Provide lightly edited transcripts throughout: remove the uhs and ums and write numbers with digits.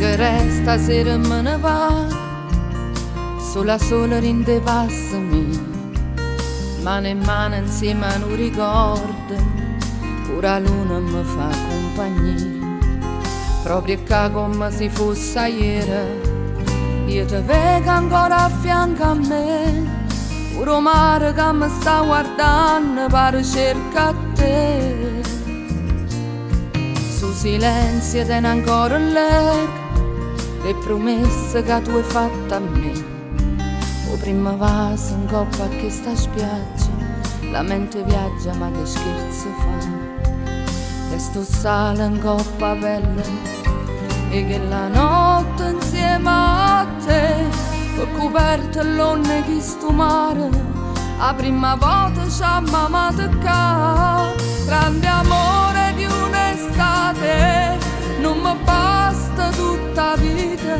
che resta sera me ne va, sola sola rinde passami, mano in mano insieme a un ricordo, pure la luna mi fa compagnia, proprio che come se fosse ieri, io ti vedo ancora a fianco a me, pure il mare che mi sta guardando pare cerca a te. Su silenzio tiene ancora lei, le promesse che tu hai fatto a me. O prima vaso in coppa a questa spiaggia, la mente viaggia ma che scherzo fa. Resto sale in coppa a pelle e che la notte insieme a te ho coperto l'onne di sto mare, la prima volta ci amamo toccare, grande amore di un'estate, non mi basta tutta vita,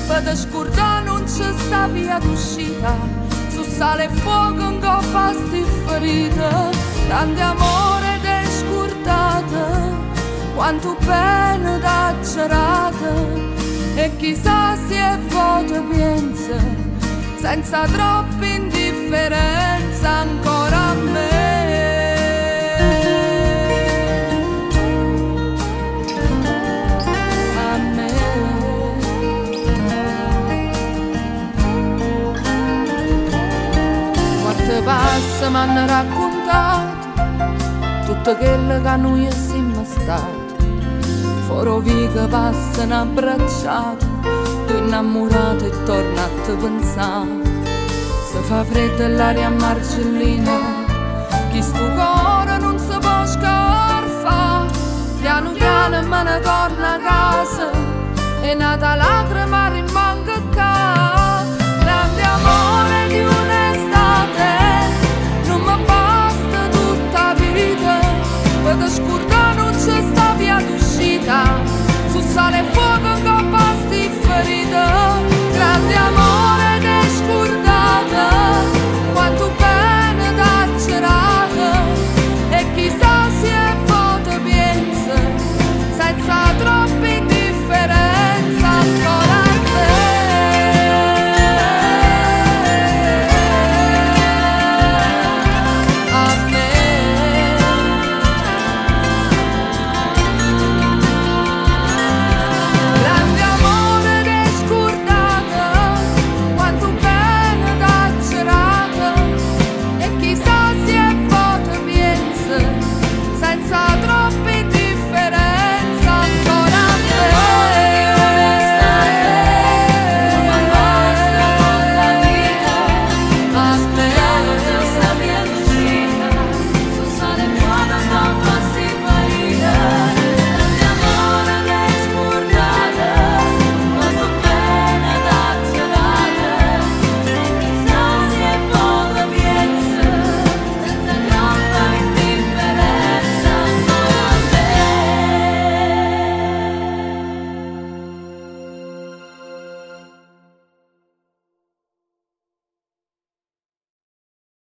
per scordare non c'è sta via d'uscita, su sale e fuoco in coppa sti ferite, grande amore di scordate, quanto bene da cerata, e chissà se è vuoto pensa, senza troppa indifferenza ancora a me. A me. Quante passe mi hanno raccontato tutto quello che noi siamo stati, foro vie che passano abbracciate, tu innamorato e torna a te pensare. Se fa freddo e l'aria marcellina, chi sto cuore non si può scarfare, piano piano me ne torna a casa, e Natale